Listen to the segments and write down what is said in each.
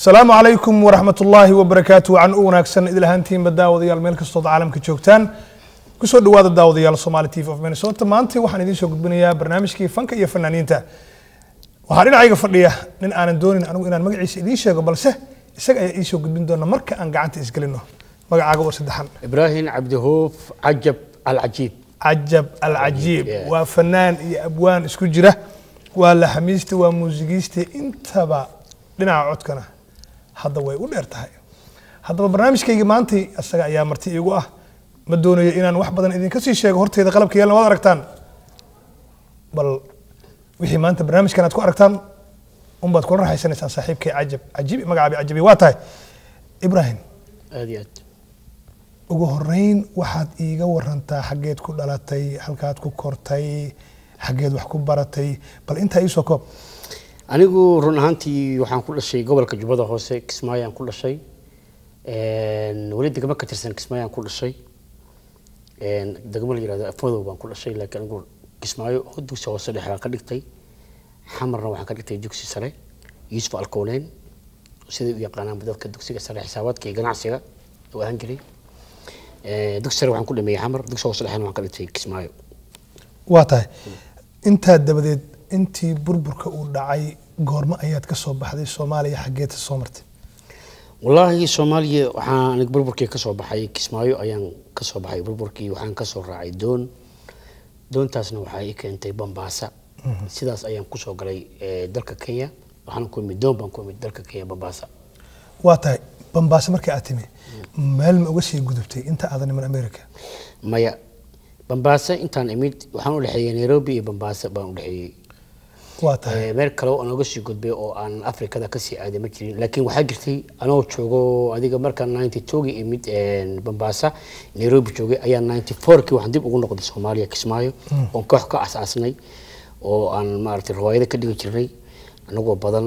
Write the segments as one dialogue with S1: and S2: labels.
S1: السلام عليكم ورحمة الله وبركاته عن وناكسن إذا هانتين بداوديال مeel kastoo caalamka joogtaan ku soo dhawaada daawadayaal Somali TV of Minnesota maanta waxaan idin soo gudbinayaa barnaamijkii fanka iyo fanaaniinta waxaan dhinacayga fadhiya nin aanan doonin anigu inaan magaciisa idin sheego balse isaga ayaa ii soo gudbin doona marka aan gacanta isgalino magacaaga oo saddexan
S2: إبراهيم عبدهوف عجب العجيب
S1: عجب العجيب وفنان iyo abwaan isku jira waa la xamiisti waa muusigiisti intaba dhinaca codkana hadda way u dheer tahay haddaba barnaamijkayga maanta asaga ayaa marti iigu ah ma doonayo inaan wax badan idin ka sii sheego horteeda qalabka yeelna waad aragtaan bal wixii maanta barnaamijkan aad ku aragtaan baad kula raaxaysanaysaan saaxiibkay cajab cajiib magacaabi cajabi waa tahay Ibrahim
S2: aad
S1: ugu horeyn waxaad iiga warantaa xageed ku dhalatay halkaad ku kortay xageed wax ku baratay bal inta ii soo koob
S2: anigu run ahaantii waxaan ku dhashay gobolka Jubbada Hoose Kismaayo aan ku dhashay wali degmo ka tirsan Kismaayo aan ku dhashay degmo la yiraahdo Afmadow baan ku dhashay laakiin anigu Kismaayo dugsi hoose dhexe aan ka dhigtay xamarna waxaan ka dhigtay dugsi sare Yusuf Alkooneyn sidii u yaqaanaan dadka dugsiga sare xisaabaadka iyo ganacsiga oo aan jiray dugsi sare waxaan ku dhameeyay xamar dugsi hoose dhexena waxaan ka dhigtay Kismaayo
S1: waa tahay inta dabadeed intii burburka uu dhacay goorma ayaad ka soo baxday Soomaaliya xageed soo martay
S2: wallahi Soomaaliya waxaan burburkii ka soo baxay Kismaayo ayaan ka soo baxay burburkii waxaan ka soo raacay doontaasna waxa ay keentay Bambaasa sidaas ayaan ku soo galay dalka Kenya waxaan ku mid doon baan ku mid dalka Kenya Bambaasa
S1: waa tahay Bambaasa markii aad timi meel ma uga sii gudubtay inta aadan iman America
S2: maya Bambaasa intaan imid waxaan u dhaxeeyay Nairobi iyo Bambaasa baan u dhaxeeyay waa tahay meel kale oo aan uga sii gudbay oo aan Afrikada ka sii aaday ma jirin laakiin waxa jirtay anoo joogo adiga markaan 92 gii imid Bambaasa Nairobi joogay ayaa 94 kii waxaan dib ugu noqday Soomaaliya Kismaayo oo koox ka asaasnay oo aan maartay riwaayada ka dhigi jirnay anagoo badan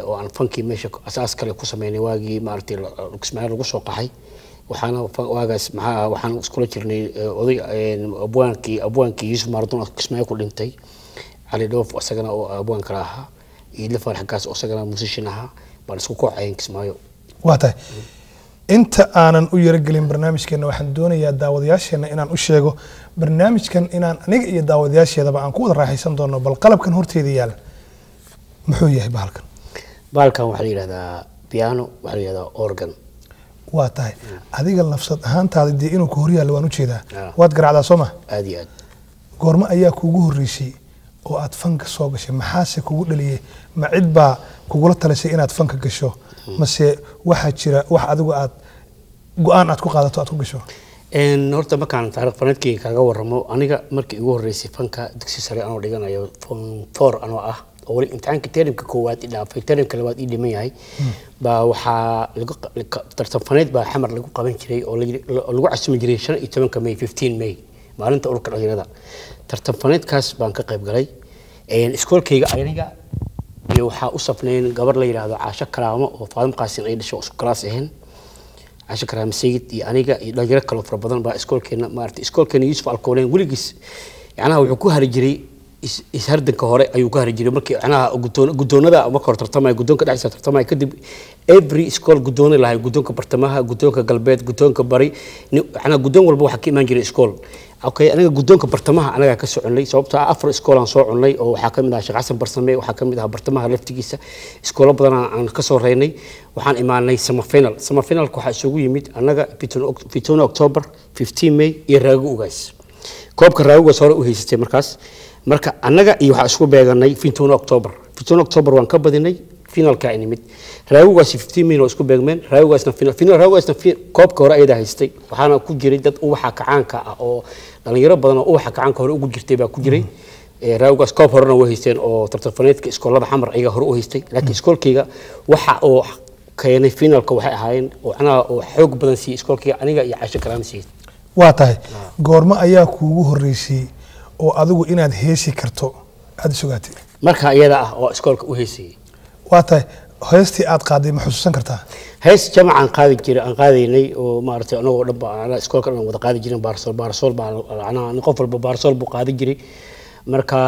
S2: oo aan fankii meesha asaas kale ku sameynay waagii maartay Kismaayo lagu soo qaxay waxaana waagaas waxaan iskula jirnay oday abwaankii Yusuf Maradona Kismaayo ku dhintay علي دوف أسجنا أو أبوان كراها يدفع الحكاس أسجنا موسيقينها بس كوكو عين كسمايو.
S1: واته أنت أنا ويرجلين برنامج كنا واحد دون يا داودياش إن أنا أشيله برنامج كان إن نيجي يا داودياش هذا بقى نقول راح يسندونه بالقلب كان هرتي ديال محويه
S2: بالكن وحليل هذا بيانو وحليل هذا أورجن.
S1: واته هذه النفس هانت هذه دي إنه كوريا اللي ونوشي ده واتقرأ على سما.
S2: أدي
S1: قرما أياك وجوه الريشي. oo aad fanka soo gashay maxaase kugu dhaliyay ma cid baa kugu talisay inaad fanka gasho mase waxa jira wax adigu aad go'aan aad ku qaadato aad ku gasho
S2: horta markaan taariikh fanadkii kaga waramo aniga markii ugu horeysay fanka dugsi sare aan dhiganayo form 4 anoo ah oo wali imtixaanka terimka koowaad ilaafay terimka labaad ii dhiman yahay baa waxa lagu tartan fanad baa xamar lagu qaban jiray oo lagu casumi jiray 15 May 15 May maalinta ururka dhalinyarada tartan faneedkaas baan ka qayb galay iskoolkayga aniga iyo waxa u safneen gabar la yiraahdo Caasha Karaamo oo Faadimo Qaasin ay dhashay isku kalaas ahayn Caasha Karaamo Sayid iyo aniga iyo dhalinyaro kale fara badan baa iskoolkeena maartay iskoolkeena Yusuf Alkooneyn wiligiis yacnaha wuxuu ku hari jiray ishardanka hore ayuu ka hari jiray markii yacnaha gudoonada marka hore tartamay gudoonka dhexdiisa tartamay kadib every school gudoon lahay gudoonka bartamaha gudoonka galbeed gudoonka bari yacnaha gudoon walba waxa ka iman jiray iskool okay anaga gudoonka bartamaha anaga ka soconay sababtoo ah afar iskool aan soo cunay oo waxa kamid ah Sheekh Xasan Barsame waxa kamid ah bartamaha laftigiisa iskoolo badan aan ka soo reynay waxaan imaanay summer final waxa isugu yimid anaga 15 October 15 May iyo Raago Ugaas koobka Raago soo u haysatay marka anaga iyo waxa isku beeganay 15 October waan ka badinay finalka ay nimid Raagogaas 15 May oo isku beegmeen Raagogaasna Raagogaasna koobka hore ayada haystay waxaana ku jiray dad ubaxa kacaanka ah oo dhalinyaro badan oo ubaxa kacaanka hore ugu jirtay baa ku jiray Raagogaas koob horena way haysteen oo tartan faneedka iskoolada xamar ayaga hore u haystay laakiin iskoolkayga waxa oo keenay finalka waxay ahaayeen oo anaga oo xoog badan si iskoolkayga aniga iyo Caasha Karaamo Sayid
S1: waa tahay goorma ayaa kuugu horeysay oo adigu inaad heesi karto aad sugaatay
S2: marka iyada ah oo iskoolka u heesay waa
S1: tahay heestii aad qaaday ma xusuusan kartaa
S2: hees jamacaan qaadi jiray aan qaadaynay oo maartay anagoo dhanba aan iskoolka dhan wada qaadi jirin baarsol baa ana qof walba baarsol buu qaadi jiray marka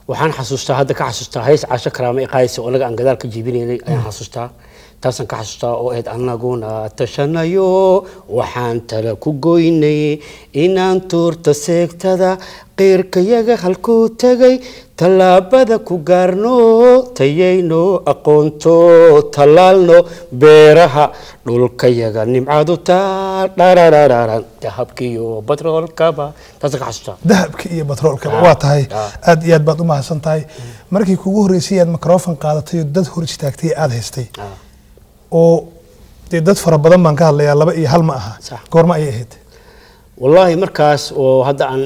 S2: waxaan xasuustaa hadda ka xasuustaa hees caasho karaama ay qaadaysa oo anaga aan gadaal ka jiibinaynay ayaan xasuustaa taasan ka xasuustaa oo ayd anaguna tashanayo waxaan tala ku goynay inaan tuurta seegtada qeyrkayaga halkuu tagay tallaabada ku gaarno tayayno aqoonto talaalno beeraha dhulkayaga nimcadu taa dhararararan dahabkiiyo batroolkaba taasan ka xasuustaa
S1: dahabka iyo batroolkaba waa tahay aad iyo aad baad u mahadsan tahay markii kugu horreysay aad microphone qaadatay oo dad hor istaagtay aad haystay oo dad fara badan baan ka hadlayaa 2 iyo 1 ma aha goorma ay ahayd
S2: wallahi markaas oo hadda aan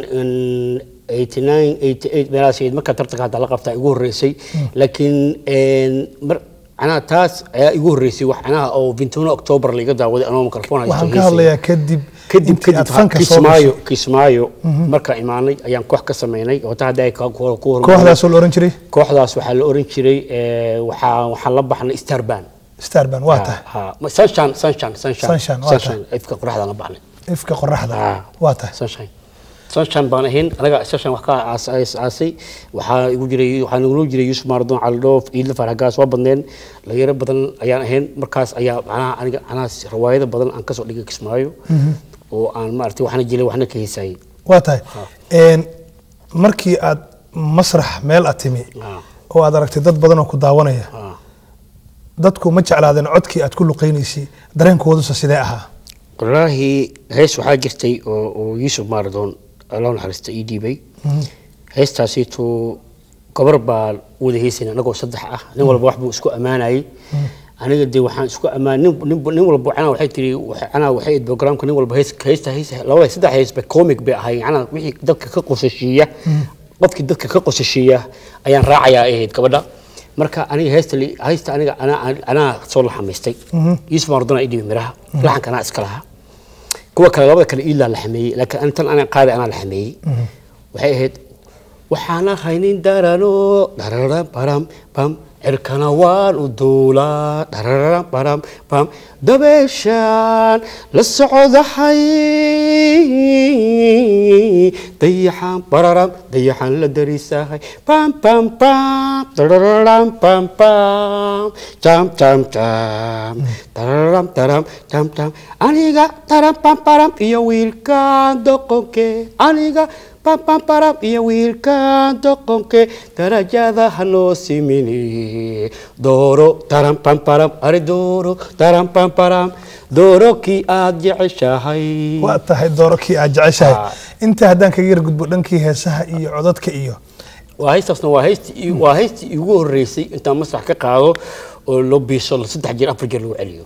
S2: 89 88 meelaasay marka tartanka hadda la qabtaa igu horreysay laakiin ana taas ayaa igu horreysay wax anaha oo 21 October laga daawaday anoo microphone haysto
S1: waxaan ka hadlayaa kadib
S2: Kismaayo marka imaanay ayaan koox ka sameynay oo hadda ay
S1: kooxdaas oo la oran jiray
S2: kooxdaas waxa la oran jiray waxa la baxnay
S1: Starban waa tahay
S2: sunshine ifka qoraxda la baxnay
S1: ifka qoraxda waa tahay
S2: sunshine baan ahayn anaga sunshine wax ka aasay waxa igu jiray waxaan ugu jiray Yusuf Mardon Aldoof Idil Faragaas waa badneen la yara badan ayaan ahayn markaas ayaa macnaha aniga riwaayado badan aan ka soo dhigay Kismaayo oo aan maartay waxna jilay waxna ka heesay
S1: waa tahay markii aad masrax meel atimi oo aad aragtay dad badan oo ku daawanaya dadku ma jeclaadeen codkii aad ku luqeynaysi dareenkoodu sidee ahaa
S2: wallahi hees waxa jirtay oo Yusuf Mardon Allah naxariista ii dhiibay heestaasi to gabar baa wada heesayna anagoo 3 ah nin walba wax buu isku amaanayay aniga de waxaan isku amaanin nin walba waxay tiri waxay programka nin walba heesta laba 3 hees ba comic ba ahay wixii dadka ka qosashiya qofkii dadka ka qosashiya ayaan raacayaa ahayd gabadha marka aniga heesta aniga ana soo la xamaystay Yusuf Mardon ay dhiibay miraha laxankana iska laha kuwa kale labada kale ila la xameeyay laakiin antan ana qaadi ana la xameeyay waxay ahayd waxaana haynin darano darara baram bam cirkana waan u duulaa darara baram bam dabeeshaan la socdahay dayaxan bararam dayaxan la darisahay pam pam pam dararam pam pam jam jam jam dararam taram jam jam aniga taram pam param iyo wiilkaan doqonke aniga pam pam param iyo wiilkaan doqonke darajada hanoo simini dooro taram pam param ari dooro taram pam param dooro ki aad jeceshahay
S1: waa tahay dooro ki aad jeceshahay inta haddaan kaga yar gudbo dhankii heesaha iyo codadka iyo
S2: waa heestii ugu horreysay intaan masrax ka qaado oo loo biiso 3 jeer 4 jeer lagu celiyo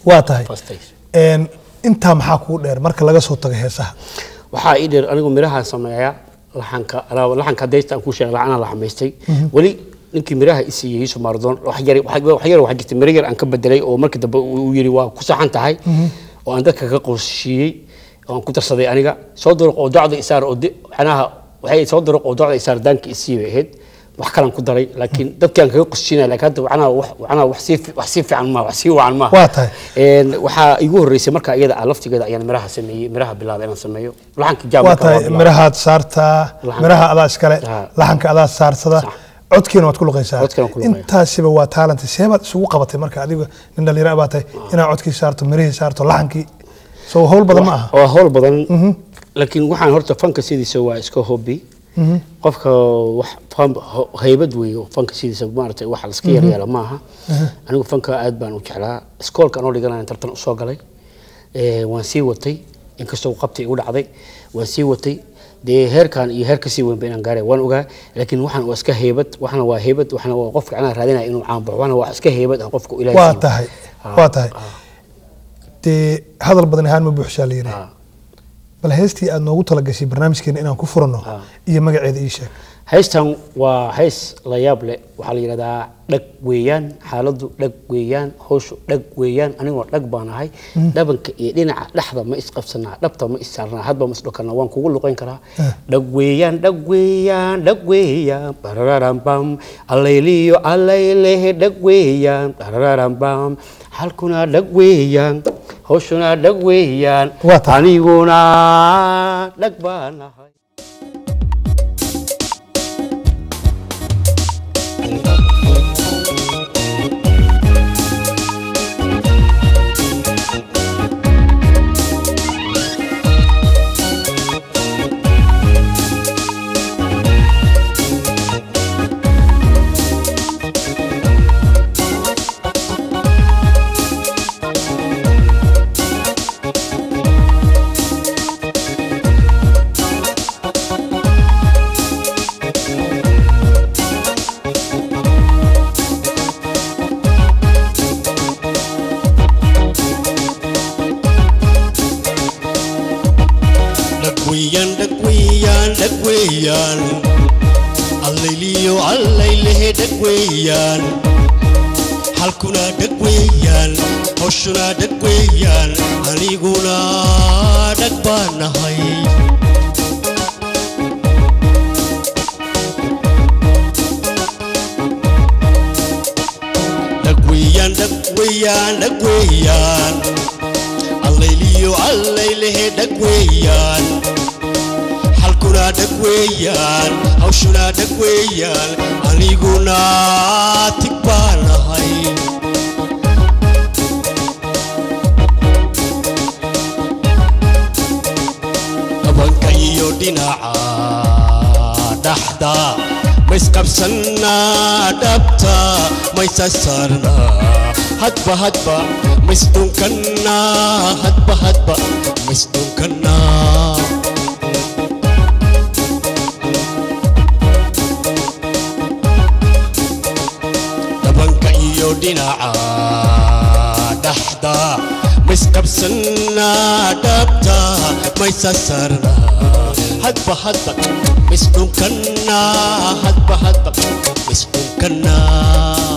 S1: waa tahay inta maxaa kugu dheer marka laga soo tago heesaha
S2: waxaa ii dheer anigu miraha sameeya laxanka deystaan ku sheegay lacana la xamaystay wali ninkii miraha isiiyay Yusuf Mardon wax yar waxa jirtay miro yar aan ka bedelay oo markii dambe uu yiri waa ku saxan tahay oo aan dadka ka qooshiiyay oo aan ku darsaday aniga soo dooq oo dacdo isaar oo anaha waxay soo dooq oo dacdo isaar danki isiiyay ahayd wax kale ku daray laakiin dadkan kaga qoshiinay laakiin hadda wax si fiican ma wax si wacan ma
S1: waa tahay
S2: waxa igu horreysay marka iyada laftigeeda ayaan miraha sameeyay miraha bilaabay inaan sameeyo laxanka jaab
S1: waa tahay miraha saarta miraha adaa iskale laxanka adaa saarsada codkiina waad ku luqaysaa intaasiba waa talent seebaad isugu qabatay marka adiga nin dhalinyaro baa tahay inaad codkii saarto mirihii saarto laxankii soo hawl badan ma aha
S2: waa hawl badan laakiin waxaan horta fanka sidiisa waa iska hobby qofka wax haybad weeyo fanka sidiisa maartay wax la iska yareeyo ma aha anigu fanka aad baan u jeclaa iskoolka anoo dhiganay tartan u soo galay waan sii watay inkastoo qabtay igu dhacday waan sii watay de heerkan iyo heerka sii weyn baan gaaray waan ogaa laakiin waxaan waa iska heybad waxana waa heybad waxana waa qofka ana raadinaya inuu caan baxo waxana waa iska heybad qofka ilaahay
S1: waa tahay de hadal badan ahaan ma buuxshaa la yiraahdo bal heestii aad noogu tala gashay barnaamijkeena inaan ku furano iyo magaceeda ii sheeg
S2: heestan waa hees la yaab leh waxa la yiraahdaa dhag weeyaan xaaladdu dhag weeyaan howshu dhag weeyaan anigoo dhag baan ahay dhabanka iyo dhinaca dhaxda ma isqabsanaa dhabta ma issaarnaa hadba ma isdhokana waan kugu luqeyn karaa dhag weeyaan barararam bam alayliyo alaylehe dhag weeyaan barararam bam halkuna dhag weeyaan howshuna dhag weeyaan aniguna dhag baan ahay
S3: weeyaan halkuna dhag weeyaan hawshuna dhag weeyaan aniguna dhag baan nahay dhag weeyaan allayliyo allaylehe dhag weeyaan halkuna dhag weeyaan hawshuna dhag weeyaan aniguna tig baan nahay abanka iyo dhinaca dhaxda ma isqabsannaa dhabta ma isasaarnaa hadba hadba ma isdhunkannaa hadba hadba ma isdhunkannaa dhabanka iyo dhinaca dhaxda ma isqabsannaa dhabta ma isasaarnaa hadba hadba ma isdhunkannaa hadba hadba ma isdhunkannaa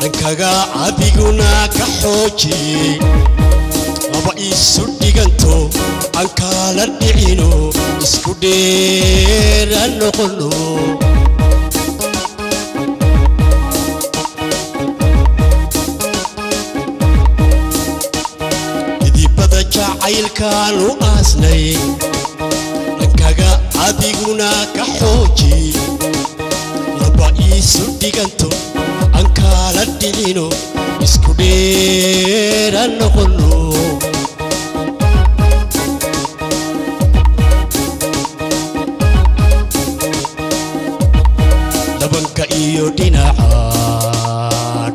S3: dhankaga adiguna ka xoojiyey laba isu dhiganto aan kala dhicino isku dheera noqono idibada jacaylkaanu aasnay dhankaga adiguna ka xoojiyey isu dhiganto aan kala dhicino isku dheera noqono dhabanka iyo dhinaca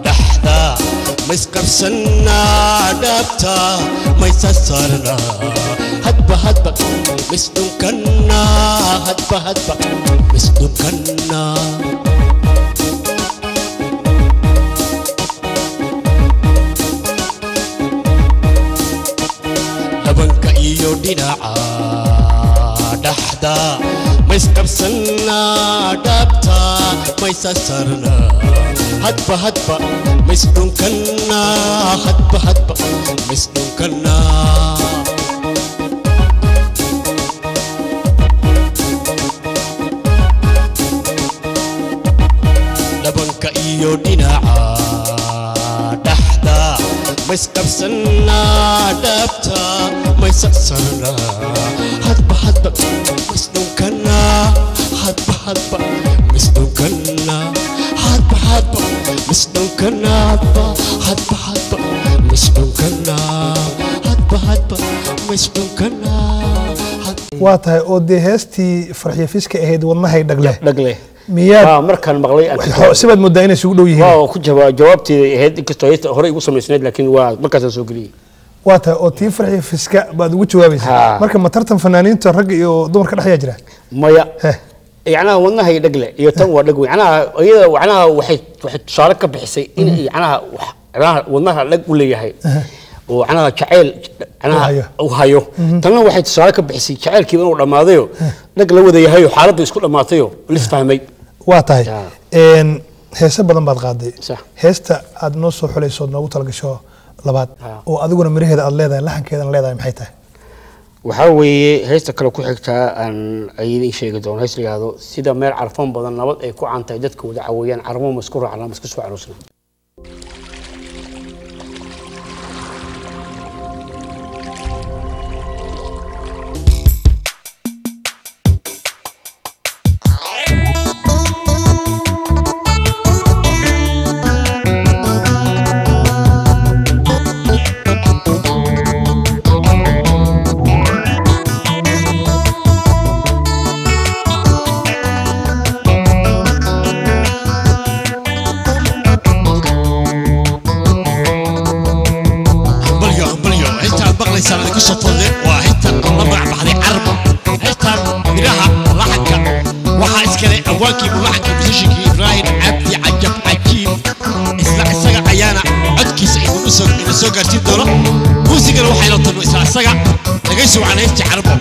S3: dhaxda ma isqabsannaa dhabta ma isasaarnaa hadba hadba ma isdhunkannaa hadba hadba ma isdhunkannaa iyo dhinaca dhaxda ma isqabsannaa dhabta ma isasaarnaa hadba hadba ma isdhunkannaa hadba hadba ma isdhunkannaa dhabanka iyo dhinaca dhaxda ma isqabsannaa dhabta ma isasaarnaa hadba hadba ma isdhunkannaa hadba hadba ma isdhunkannaa hadba hadba ma isdhunkannaa hadba hadba ma isdhunkannaa hadba hadba ma isdhunkannaa
S1: waa tahay oo dee heestii farxiyo fiska ahayd wadnahay dhagle
S2: miyaa markaan maqlay
S1: sibaad moodaa inay isugu dhow yihiin
S2: waa ku jawaabteeda ahayd inkastoo heesta hore igu samaysnayd laakiin waa markaasaan soo geliyey
S1: waa tahay oo tii farxiyo fiska baad ugu jawaabaysaa marka ma tartan fanaaniinta ragga iyo dumarka dhexyaa jira
S2: maya yacnaha wadnahay dhagle iyo tan waa dhag yacnaha iyada yacnaha waxay tusaale ka bixisay in yacnaha wadnaha dhag u leeyahay oo yacnaha jacayl yacnaha uu hayo tanna waxay tusaale ka bixisay jacaylkiiba inuu dhammaadayo dhag la wada yahayo xaaladdu isku dhammaatayo lis fahmay
S1: waa tahay heese badan baad qaaday heesta aad noo soo xulayso noogu talagasho labaad oo adiguna miraheeda aad leedahay laxankeedana leedahay maxay tahay
S2: waxaa weeye heesta kale ku xigtaa aan idin sheegi doono hees la yidhaahdo sida meel carfoon badan nabad ay ku caantahay dadka wada caweeyaan carmo ma isku raacnaa ma isku soo caroosna
S3: garanaysaa idinku soo fadle waa heestan la magac baxday carbo heestan miraha laxanka waxaa iskale abwaankii mulaxanka musishinkii ibraahim cabdi cajab cajiib isla isaga ayaana codkiisa ina soo gaarsiin doono muusigana waxayna tano isla isaga dhagaysi wacan heesti carbo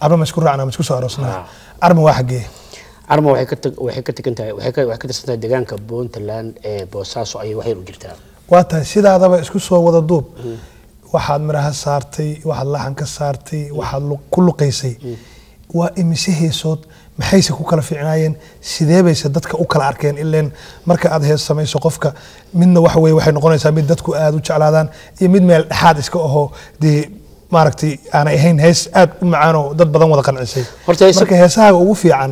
S1: carmo ma isku raacnaa ma isku soo aroosnaa carmo waa xaggee
S2: carmo waxay ka tegan tahay waxay ka tirsan tahay deegaanka Puntland ee Boosaaso ayay wax yar u jirtaa
S1: waa tahay sidaadaba isku soo wada duub waxaad miraha saartay waxaad laxan ka saartay waxaad ku luqaysay waa imise heesood maxayse ku kala fiicnaayeen sidee bayse dadka u kala arkeen ileen marka aad hees samayso qofka midna waxa weeye waxay noqonaysaa mid dadku aad u jeclaadaan iyo mid meel dhexaad iska ahoo dee maaragtay aanay ahayn hees aad u macaan oo dad badan wada qancisay marka heesahaaga ugu fiican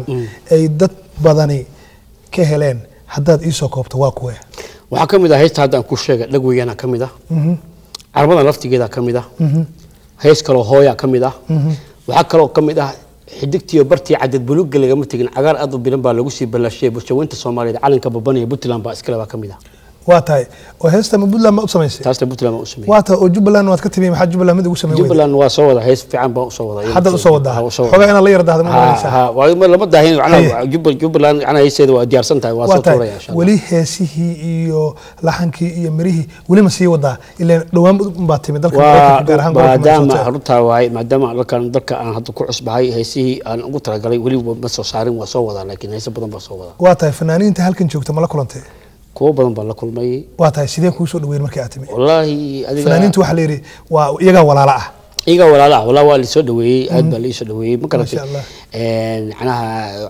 S1: ay dad badani ka heleen haddaad ii soo koobto waa kuwe
S2: waxaa ka mid ah heesta hadda aan ku sheegay dhag weeyana ka mid ah carmadan laftigeeda ka mid ah hees kaloo hooya ka mid ah waxaa kaloo ka mid ah xidigtiyo bartii cadad buluug lagama tagin cagaar aad u bilan baa lagu sii balaashay bulshooyinka Soomaaliyeed calanka babanaya Puntland baa iskala ka mid ah
S1: waa tahay oo heesta Puntland ma u samaysay
S2: taasna Puntland ma u samaysay
S1: waa tahay oo Jubbaland waad ka timid maxaa Jubbaland mid ugu sameeyay
S2: Jubbaland waa soo wada hees fiican baa u soo wada
S1: hadda u soo wada xogaa ina la yardaahdo ma
S2: ha waa lama daahin Jubbaland ana heeseeda waa diyaarsan tahay waa soo tooraya insha Allah
S1: wali heesihii iyo laxankii iyo mirihii wali ma sii wadaa ilaa dhawaan baa timid dalka gaar ahaan
S2: maadaama runta waay maadaama dalka aan hadda ku cusbahay heesihii aan ugu talagalay wali ma soo saarin waa soo wada laakiin hees badan baa soo wada
S1: waa tahay fanaaniinta halkan joogta ma la kulantay
S2: kuwa badan baan la kulmay
S1: waa tahay sidee ku soo dhaweeyay markii aad timid
S2: wallahi adiga
S1: fanaaniintu waxa la yiri waa iyaga walaala ah
S2: والله waa soo dhaweeyay aad baa la soo dhaweeyay ma kala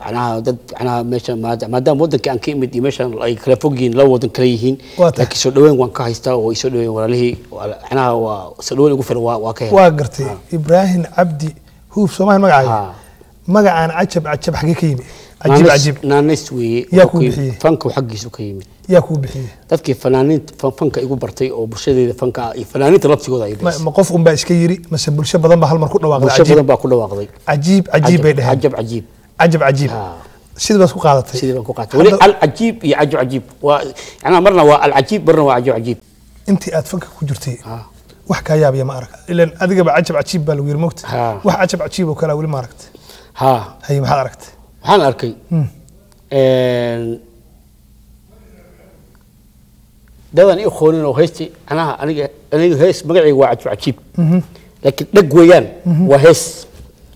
S2: anaha dad anaha meesha maadaama wadanka aan ka imid meesha ay kala fogyiin la wadan kala yihiin laakiin soo dhaweyn waan ka haystaa oo soo dhaweyn walaalihii anaha waa soo dhaweyn ugu filan waa ka
S1: waa gartay Ibrahim Abdi huuf Soomaali magacaan cajab xagee ka yimid عجيب
S2: نانيس وي فانك وحقيسو كيمid
S1: yaa ku bixiyay
S2: dadkii fanaaniinta fanka igu bartay oo bulshadeeda fanka iyo fanaaniinta labsigooda ay bixisay
S1: ma qof baa iska yiri mase bulsho badan baa hal mar ku dhawaaqday
S2: bulsho badan baa ku dhawaaqday
S1: عجيب bay dhahay عجيب sidii baad ku qaadatay
S2: wali al عجيب iyo عجيب waa ana marna waa al عجيب marna waa عجيب
S1: intii aad fanka ku jirtay wax ka yaab ma arag ilaan adiga ba عجيب baa lagu yiri moogta wax عجيب oo kala wali ma aragtay hay maxaad aragtay
S2: waxaan arkay dadan iyo khoonin oo heesti aniga hees magacayga waa عجيب laakiin dhag weeyaan waa hees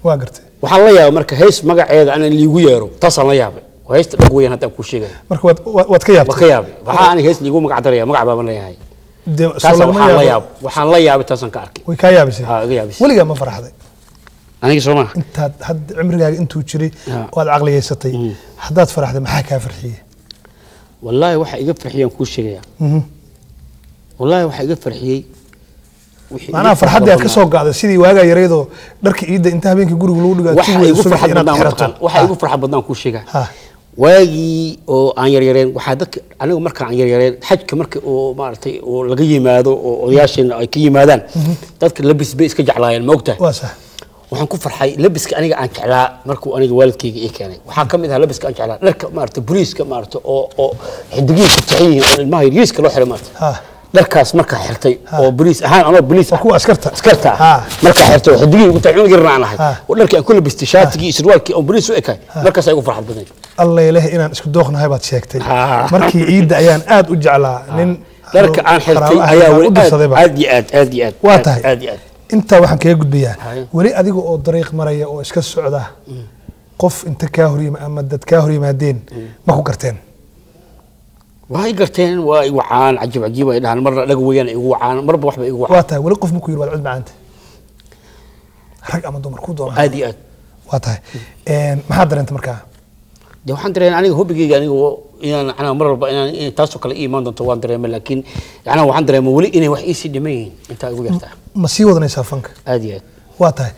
S1: waa gartay
S2: waxaan la yaabay marka hees magaceeda aan liigu yeero taasaan la yaabay waa heesta dhag weeyaan hadda ku sheegay
S1: marka waad ka yaabtay
S2: waxaan aniga hees liigu magac daraya magac baan leeyahay waxaan la yaabay taasaan ka arkay
S1: way ka yaabisay waliga ma faraxday
S2: aniga Soomaa
S1: inta had cimrigaaga intuu jiray waad aqliyeysatay hadaad faraxday maxaa ka farxiyay
S2: wallahi waxa iga farxiyay ku sheegaya wallahi waxa iga farxiyay
S1: wixii ana farxadii aad ka soo qaaday sidii waaga yareedo dharka iida inta habeenkii guriga lagu dhigaa
S2: waxa igu farxad badan ku sheegay waagi oo aan yaryareen waxa dadka anigu marka aan yaryareen xajka marka oo maartay oo laga yimaado oo odayaashina ay ka yimaadaan dadka labis bay iska jeclaayeen ma ogtahay
S1: waa sax
S2: waxaan ku farxay labiska aniga aan jeclaa markuu aniga waalidkayga ii keenay waxaa ka mid ah labiska aan jeclaa dharka maartay booliiska maartay oo xidigiisa taxiyeen oo ilmaha yariiska loo xiray maartay dharkaas marka xirtay oo booliis ahaan anoo booliis
S1: ku askarta
S2: marka xirtay oo xidigii ugu taxiyeen garnaa ahay oo dharkii aan ku labistay shaatigii surwaalkii oo booliis u ekay markaas ay ugu farxad badan
S1: Allah ilaahay inaan isku dooqnahay baad sheegtay markii ciida ayaan aad u jeclaa nin
S2: dharka aan xirtay ayaa wali aad iyo aad
S1: waa tahay inta waxaan kaga gudbiyaa wali adiga oo dariiq maraya oo iska socda qof inta ka hor yimaad ama dad ka hor yimaadeen ma ku garteen
S2: way garteen way wacaan عجيب ay dhahan marna dhaga weeyaan igu wacaan marba waxba igu wacaan
S1: waa tahay wali qof ma ku yiri wad maanta rag ama dumar ku doona
S2: aad iyo aad
S1: waa tahay maxaa dareentay markaa
S2: de waxaan dareemay aniga hubigayga aniga inaan marba inaan taasoo kale iimaan doonto waan dareemay laakiin waxaan dareemay wali inay wax ii sii dhimayeen inta ugu yartaa
S1: ma sii wadanaysaa fanka
S2: aad iyo aad
S1: waa tahay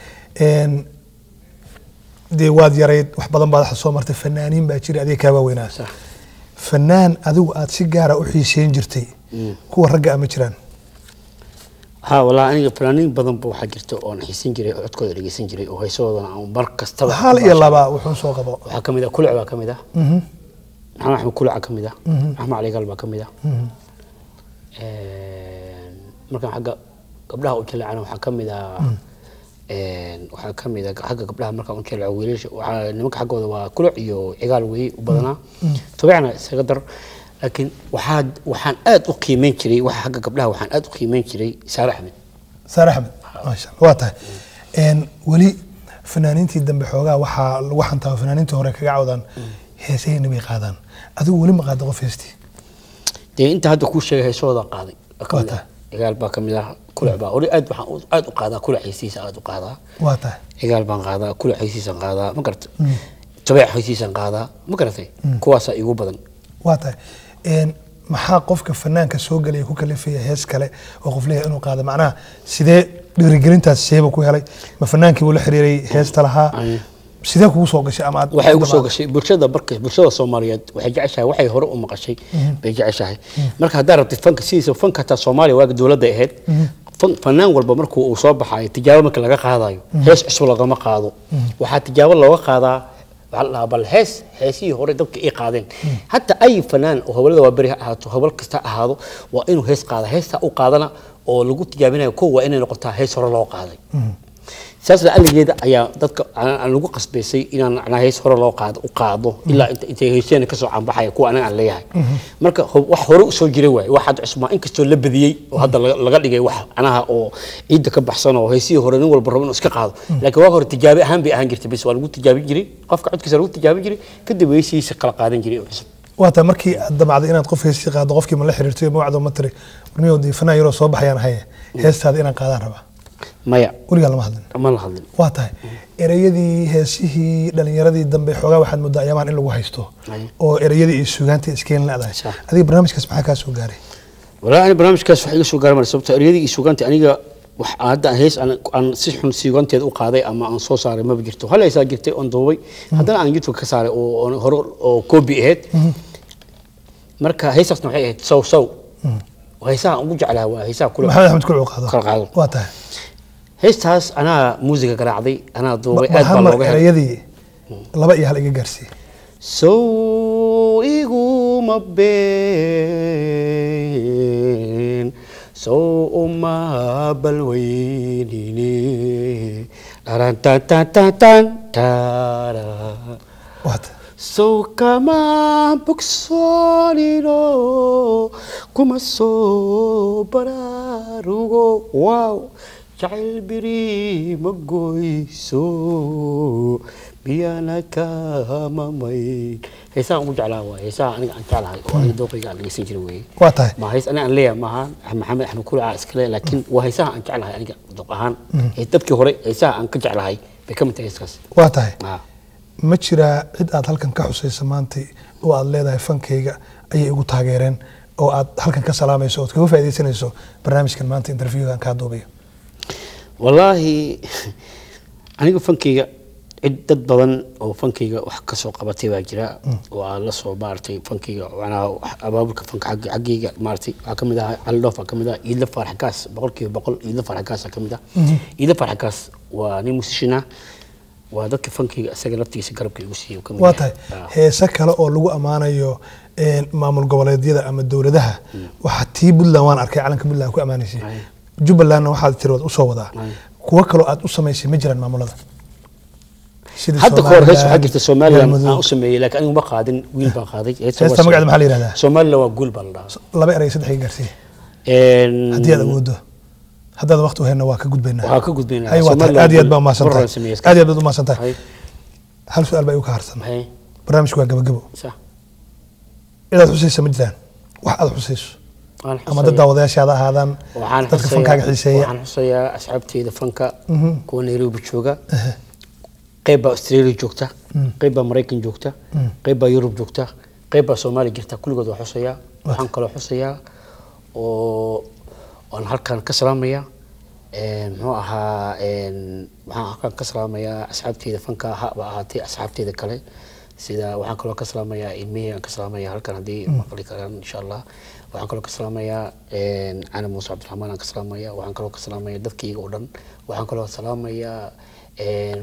S1: dee waad yarayd wax badan baad soo martay fanaaniin baa jira adiga kaaba weynaa fanaan adigu aad si gaar ah u xiiseyn jirtay kuwa ragga ama jiraan
S2: والله أنا فلانين بدن بوحة جرت أو نحسين جري أو عدكوا درجسين جري أو هيسوا أنا أو مركز تبع
S1: حال يلا بقى وحن سوق بقى
S2: وحكم إذا كل عبا كم إذا نحن كل عبا كم إذا نحن على قلبا كم إذا مركز حاجة قبلها قلت له أنا وحكم إذا وحكم إذا حاجة قبلها مركز قلت له عويلش ونمك حاجة هو كل عيو عقال وي وبدنا طبعا سقدر لكن وحان آد أقيمين كري وحاجة قبلها وحان آد أقيمين كري سارة أحمد
S1: ما شاء الله واضح ولي fanaaniintii dambe xoogaa waxaa lagu xantaa fanaaniintii hore kaga cawdaan heesahayna bay qaadaan adigu weli ma qaada qof heestii
S2: dee inta hadda kuu sheegay heesahooda qaaday cigaal baa kamid ah kulac baa hore waxaan aad u qaadaa kulac heesiisa aad u qaadaa
S1: waa tahay
S2: cigaal baan qaadaa kulac heesiisan qaadaa ma garata jabeec heesiisan qaadaa ma garatay kuwaasaa igu badan
S1: waa tahay maxaa qofka fanaanka soo galaya ku kalifaya hees kale oo qof leeyahay inuu qaado macnaha sidee dhiirigelintaas seeba ku helay ma fanaankii uu la xiriiray heesta lahaa sidee kugu soo gashay ama
S2: waxay ugu soo gashay bulshada Soomaaliyeed waxay jeceshahay waxay hore u maqashay bay jeceshahay marka hadaa rabtid fanka sidiisa fanka ta Soomaaliya waa dawladda ahayd fanaan walba markuu uu soo baxay tijaabo marka laga qaadayo hees cusub lagama qaado waxa tijaabo looga qaadaa bal heesii hore dadka ay qaadeen hatta ay fanaan oo hawlada waa bari ahaato hawl kasta ahaado waa inuu hees qaada heesta u qaadana oo lagu tijaabinayo waa inay noqotaa hees hore loo qaaday saas la aligeeda ayaa dadka aan lagu qasbaysay inaan ana hees hore loo qaado ilaa inta heeseen ka soo canbaxay kuwa aan leeyahay marka wax hore u soo jiray waay waxa cusmaan inkastoo la badiyay oo hadda laga dhigay wax anaha oo ciida ka baxsan oo heesii hore nin walba rabo inuu iska qaado laakiin waa hore tijaabi ahaan bay ahaan jirtay bis waa lagu tijaabin jiray qofka codkiisa lagu tijaabin jiray kadib heesiisa kala qaadan jiray cusub
S1: waata markii aad damacday inaad qof heesii qaado qofkii ma la xiriirtay ma wacdo ma tiri warniyo fanaan yaro soo baxayaan haye heestaada inaan qaadaan rabaa
S2: maya
S1: weligaa lama hadlin waa tahay ereyadii heesihii dhalinyaradii dambe xoogaa waxaad moodaa ayaamaan in lagu haysto oo ereyadii iyo suugaantii iskeen leedahay adiga barnaamijkaas maxaa kaa soo gaaray
S2: walaa ani barnaamijkaas waxa iga soo gaaray sababta ereyadii iyo suugaantii aniga wax hadda hees aan si xun suugaanteed u qaaday ama aan soo saaray ma jirto hal heesaa jirtay on duubay haddana aan YouTube ka saaray oo hore oo copy ahayd marka heesaasna waxay ahayd sow heesaha ugu jeclaa waa heesaha kula
S1: maxamed axmed kula qaado waa tahay
S2: heestaas anaa muusiga garaacday anaa duubay aad baa looga helay
S1: erayadii laba iyo hal iga gaarsiiyey
S2: sow iguma been sow uma balweynine tarantantantantan tara sow kama bogsoonino kuma soo baraarugo wow jacayl biri ma goyso biyana kamamayn heesaan ugu jeclaa waay heesaan aniga aan jeclahay oo aniga dooqayga aan dhegeysan jiray weeye
S1: waa tahay
S2: ma hees aniga aan leeyahay maaha maxamed axmed kula iskale laakiin waa heesaha aan jeclahay aniga dooq ahaan dadkii hore heesaha aan ka jeclahay bay ka mid tahay heeskaas
S1: waa tahay ma jiraa cid aad halkan ka xusaysa maanta oo aad leedahay fankayga ayay igu taageereen oo aad halkan ka salaamayso oo kaga faa'iideysanayso barnaamijkan maanta interviewgan ka duubayo
S2: wallaahi aniga fankayga dad badan oo fankayga wax ka soo qabatay baa jira oo aan la soo baartay fankayga waxana abaabulka fanka xaggayga maartay waxa kamid ah Aldoof kamid ah Iidla Farxakaas 100% Iidla Farxakaas kamid ah Iidla Farxakaas waa nin musician waa dadka fankayga isaga laftiisa garabka igu siiyay kamid
S1: waa tahay heesa kale oo lagu amaanayo maamul goboleedyada ama dawladaha waxa tii Puntland waan arkay calanka Puntland ku amaanaysay Jubbaland waxaad tirood u soo wadaa kuwa kale aad u sameysay ma jiraan maamulada
S2: hadda koor hees waxa jirta Soomaaliland aan u sameeyay laakiin anigu ma qaadin wiil baan qaaday
S1: heesta magaceeda maxaa la yiraahdaa
S2: Soomaaliland waa guul baan dhahaa
S1: laba eray saddex gaarsiin haddii aad awoodo haddaad waqti u hayno waa ka gudbaynaa Soomaaliland aad iyo aad baa umahadsantahay aad iyo aad baad umahadsantahay hal su'aal baa igu ka harsan barnaamijku waa gabagabo inaad xusaysa ma jiraan wax aad xusayso ama dad daawadayaashaada ahaadaan dadka fankaaga xiiseeya
S2: waxaan xusayaa asxaabteyda fanka kuwa Nairobi jooga qayb baa Australia joogta qayb baa Mareykan joogta qayb baa Yurub joogta qayb baa Soomaaliya jirta kulligood waa xusayaa waxaan kaloo xusayaa oo aan halkan ka salaamaya muxuu ahaa waxaan halkan ka salaamayaa asxaabteyda fanka ha ahaatay asxaabteyda kale sida waxaan kaloo ka salaamayaa ilmihi aan ka salaamayaa halkan haddii maqli karaan insha Allah waxaan kaloo ka salaamayaa Cali Muuse Cabdiraxmaan aan ka salaamayaa waxaan kaloo ka salaamayaa dadkayga oo dhan waxaan kaloo salaamayaa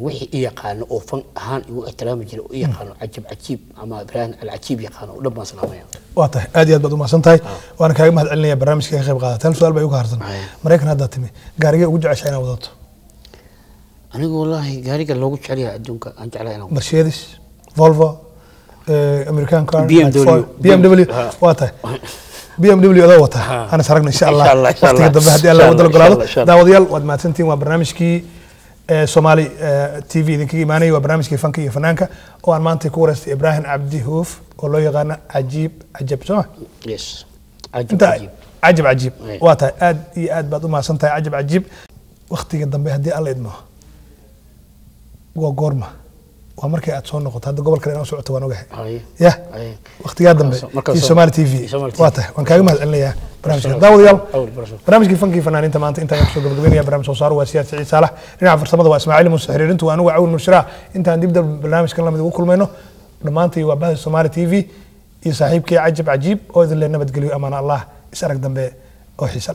S2: wixii i yaqaano oo fan ahaan igu ixtiraami jiray oo i yaqaano cajiib ama Ibrahim al-Cajiib yaqaano oo dhan baan salaamayaa
S1: waa tahay aad iyo aad baad umahadsantahay waana kaaga mahad celinaya barnaamijka ka qayb qaadata hal su'aal baa igu ka harsan Mareykan hadda timi gaariga ugu jeceshay inaad wadato
S2: anigu wallaahi gaariga loogu jecel yahay adduunka aan jeclahay inaan
S1: Mercedes Volvo American car
S2: BMW
S1: waa tahay BMW ada wata ana saragna insha Allah waqtiga dambe hadii Allah wada golaado daawadayaal waad mahadsantiin waa barnaamijkii Somali TV idinkaga imaanaya waa barnaamijkii fanka iyo fanaanka oo aan maanta ku wareystay Ibrahim Cabdi Huuf oo loo yaqaan Cajiib Cajab soo
S2: yes
S1: Cajab Cajiib waa tahay aad iyo aad baad u mahadsantahay Cajab Cajiib waqtiga dambe haddii alla idmo waa goorma waa markay aad soo noqoto hadda gobolka inaan socoto waan ogahay ya waqtiga dambe في Somali TV waa tahay waan kaaga mahadcelinayaa barnaamijka daawadayaal barnaamijkii fankii fanaaniinta maanta inta aan soo gabagabeynaya barnaamij soo saaro waa Siyaad Saciid Saalax dhinaca farsamada waa Ismaaciil Muuse xiriirintu waa anigu Caawin Mushra intaan dib dal barnaamijkan la mid ugu kulmayno dhamaantii waa bahda Somali TV iyo saaxiibkii Cajab Cajiib oo idin nabad geliyo amaan Allah is arag dambe oo xiiso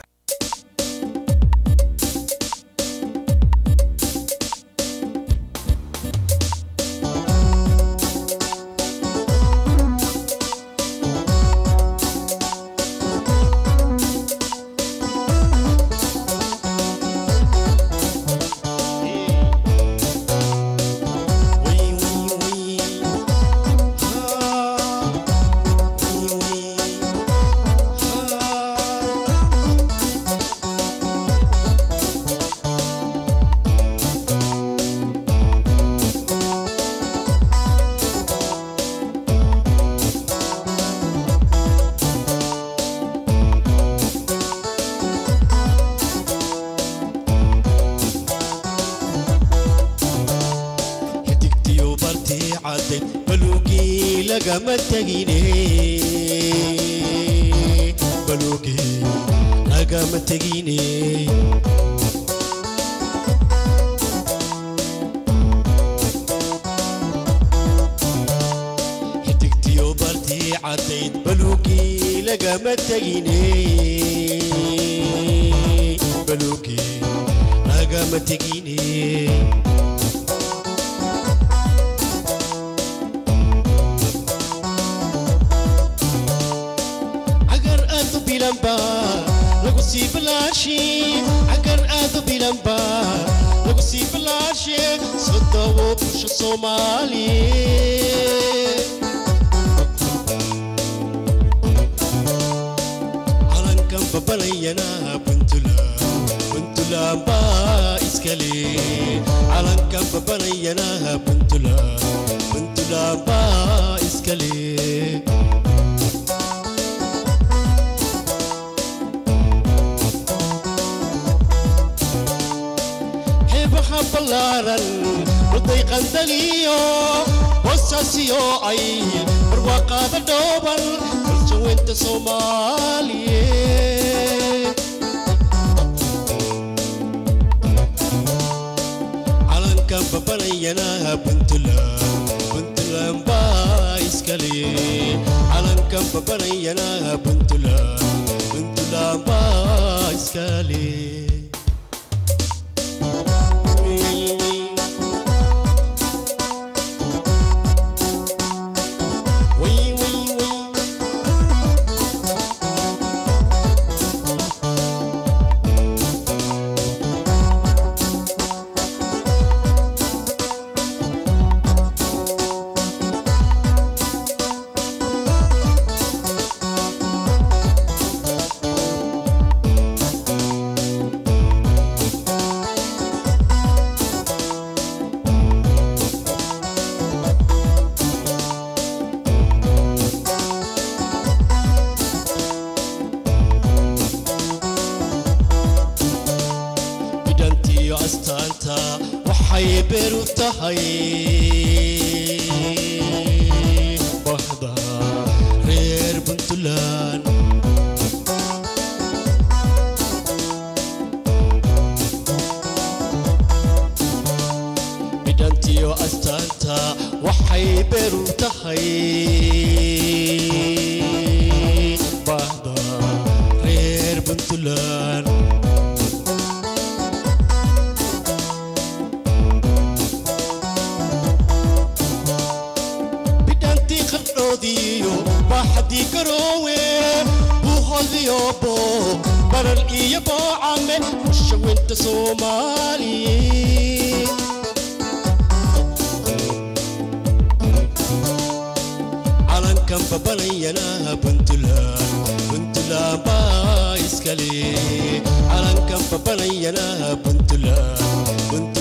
S3: على كم ببنينا بنتلا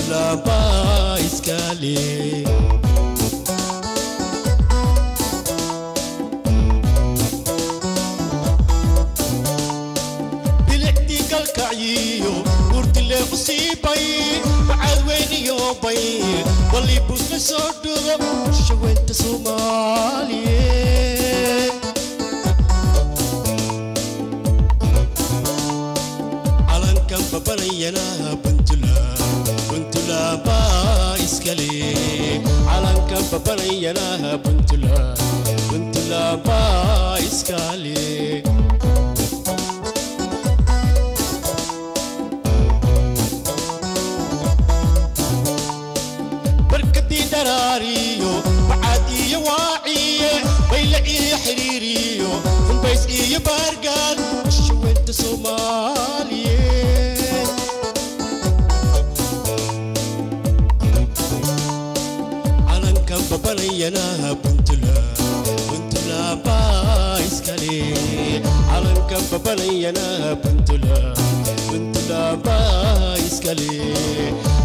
S3: Puntland baa iskale bilicdi galkacyo urtile usibay bacad weyn iyo bay wali busna soo dhugo shaweynta Soomaaliyeed calankan babanayana Puntland baa iskale calankan babanayana Puntland baa iskale دراريو وعادي واعية ويلا إيه حريريو ونبيس إيه بارقان وشويت صومالية علن كان ببنينا Puntland baa iskale علن كان ببنينا Puntland baa iskale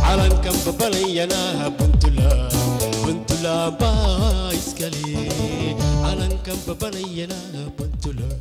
S3: علن كان ببنينا Puntland baa iskale علن كان ببنينا Puntland